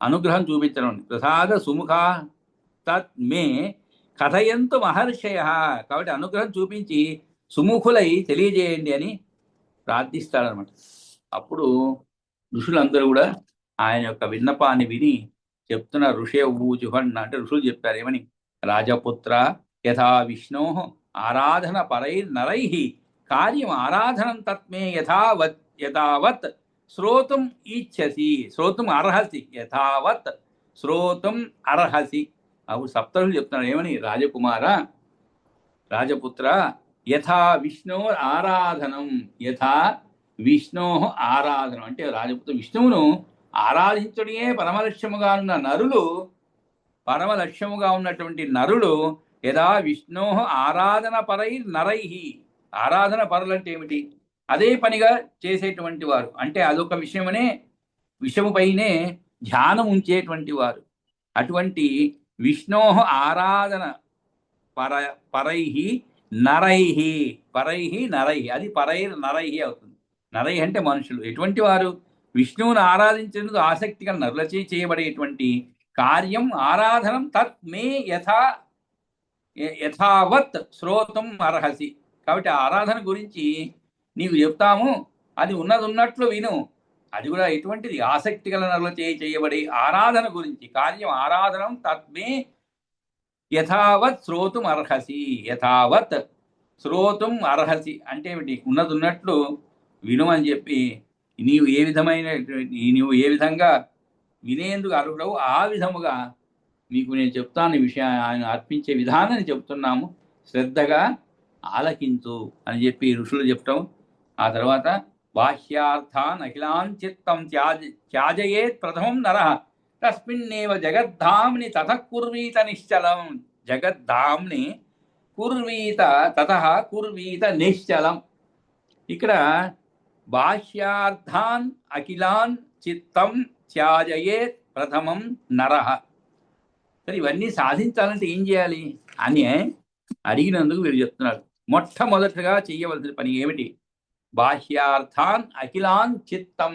అనుగ్రహం చూపించడం, ప్రసాద సుముఖ తత్ మే కథయంతు మహర్షయ, కాబట్టి అనుగ్రహం చూపించి సుముఖులై తెలియజేయండి అని ప్రార్థిస్తాడనమాట. అప్పుడు ఋషులందరూ కూడా ఆయన యొక్క విన్నపాన్ని విని చెప్తున్నారు. ఋషే ఊచుహన్ అంటే ఋషులు చెప్పారు ఏమని, రాజపుత్ర యథా విష్ణో ఆరాధన పరై నరై కార్యం ఆరాధనం తత్మే యథావత్ శ్రోతుం ఇచ్చసి శ్రోతుం అర్హసి, యథావత్ శ్రోతుం అర్హసి. అప్పుడు సప్తరులు చెప్తున్నారు ఏమని, రాజకుమార రాజపుత్ర యథా విష్ణు ఆరాధనం, యథా విష్ణో ఆరాధనం అంటే రాజపుత్ర విష్ణువును ఆరాధించడమే పరమలక్ష్యముగా ఉన్న నరులు, పరమలక్ష్యముగా ఉన్నటువంటి నరులు యథా విష్ణో ఆరాధన పరై నరై, ఆరాధన పరులంటే ఏమిటి, అదే పనిగా చేసేటువంటి వారు, అంటే అదొక విషయముపైనే ధ్యానం ఉంచేటువంటి వారు. అటువంటి విష్ణో ఆరాధన పరై నరై, పరై నరై, అది పరై నరై అవుతుంది. నరై అంటే మనుషులు. ఎటువంటి వారు, విష్ణువును ఆరాధించేందుకు ఆసక్తి గల నరులచే చేయబడేటువంటి కార్యం ఆరాధనం తత్ మే యథావత్ శ్రోతం అర్హసి, కాబట్టి ఆ ఆరాధన గురించి నీకు చెప్తాము, అది ఉన్నట్లు విను. అది కూడా ఎటువంటిది, ఆసక్తి గల నరులచే చేయబడే ఆరాధన గురించి, కార్యం ఆరాధనం తత్మే యథావత్ శ్రోతుం అర్హసి, యథావత్ శ్రోతుం అర్హసి అంటే ఏమిటి, ఉన్నట్లు విను అని చెప్పి, నీవు ఏ విధంగా వినేందుకు అర్హుడవు ఆ విధముగా మీకు నేను చెప్తాను, ఈ విషయాన్ని ఆయన అర్పించే విధానాన్ని చెప్తున్నాము, శ్రద్ధగా ఆలకించు అని చెప్పి ఋషులు చెప్పటం. ఆ తర్వాత బాహ్యార్థాన్ అఖిలాన్ చిత్తం త్యాజయేత్ ప్రథమం నరః తస్మిన్నేవ జగద్ధామ్ని తతః కుర్వీత నిశ్చలం, జగద్ధామ్ని తతః కుర్వీత నిశ్చలం. ఇక్కడ బాహ్యార్థాన్ అఖిలాన్ చిత్తం త్యాజయేత్ ప్రథమం నరః, సరే ఇవన్నీ సాధించాలంటే ఏం చేయాలి అని అడిగినందుకు వీరు చెప్తున్నారు. మొట్టమొదటిగా చేయవలసిన పని ఏమిటి, బాహ్యార్థాన్ అఖిలాన్ చిత్తం.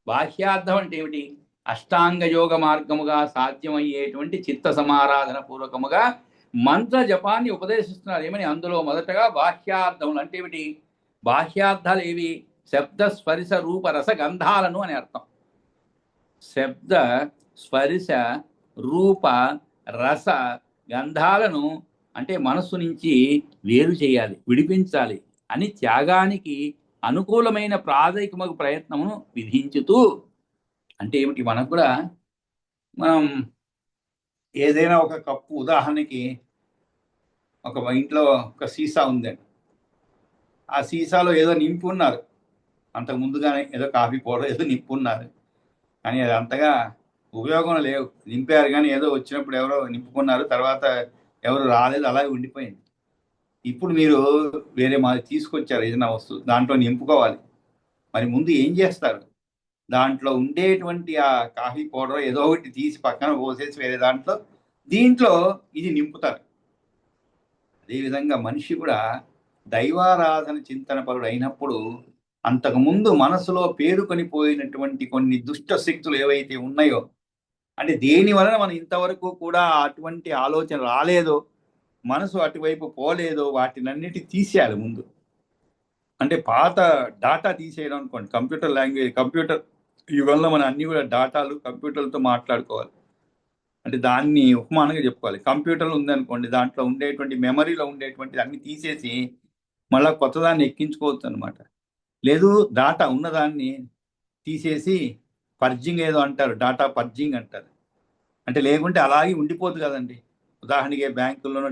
బాహ్యార్థం అంటే ఏమిటి, అష్టాంగ యోగ మార్గముగా సాధ్యమయ్యేటువంటి చిత్త సమారాధన పూర్వకముగా మంత్ర జపాన్ని ఉపదేశిస్తున్నారు. ఏమని, అందులో మొదటగా బాహ్యార్థములు అంటే ఏమిటి, బాహ్యార్థాలు ఏవి, శబ్ద స్పర్శ రూప రస గంధాలను అని అర్థం. శబ్ద స్పర్శ రూప రస గంధాలను అంటే మనస్సు నుంచి వేరు చేయాలి, విడిపించాలి అని త్యాగానికి అనుకూలమైన ప్రాథమిక ప్రయత్నమును విధించుతూ, అంటే ఏమిటి, మనకు కూడా మనం ఏదైనా ఒక కప్పు, ఉదాహరణకి ఒక ఇంట్లో ఒక సీసా ఉందండి, ఆ సీసాలో ఏదో నింపి ఉన్నారు, అంతకు ముందుగానే ఏదో కాఫీ పౌడర్ ఏదో నింపి ఉన్నారు, కానీ అది అంతగా ఉపయోగం లేవు, నింపారు కానీ ఏదో వచ్చినప్పుడు ఎవరో నింపుకున్నారు, తర్వాత ఎవరు రాలేదు, అలాగే ఉండిపోయింది. ఇప్పుడు మీరు వేరే మాది తీసుకొచ్చారు ఏదైనా వస్తువు, దాంట్లో నింపుకోవాలి, మరి ముందు ఏం చేస్తారు, దాంట్లో ఉండేటువంటి ఆ కాఫీ పౌడర్ ఏదో ఒకటి తీసి పక్కన పోసేసి వేరే దీంట్లో ఇది నింపుతారు. అదేవిధంగా మనిషి కూడా దైవారాధన చింతన పరుడు అయినప్పుడు అంతకుముందు మనసులో పేరుకొనిపోయినటువంటి కొన్ని దుష్ట శక్తులు ఏవైతే ఉన్నాయో, అంటే దేని వలన మనం ఇంతవరకు కూడా అటువంటి ఆలోచన రాలేదో, మనసు అటువైపు పోలేదో, వాటినన్నిటి తీసేయాలి ముందు. అంటే పాత డాటా తీసేయడం అనుకోండి, కంప్యూటర్ యుగంలో మన అన్ని కూడా డాటాలు కంప్యూటర్లతో మాట్లాడుకోవాలి, అంటే దాన్ని ఉపమానంగా చెప్పుకోవాలి. కంప్యూటర్లు ఉందనుకోండి, దాంట్లో ఉండేటువంటి మెమరీలో ఉండేటువంటి అన్ని తీసేసి మళ్ళీ కొత్తదాన్ని ఎక్కించుకోవచ్చు అనమాట. లేదు, డాటా ఉన్నదాన్ని తీసేసి పర్జింగ్ ఏదో అంటారు, డాటా పర్జింగ్ అంటారు, అంటే లేకుంటే అలాగే ఉండిపోదు కదండి. ఉదాహరణకి బ్యాంకుల్లోనూ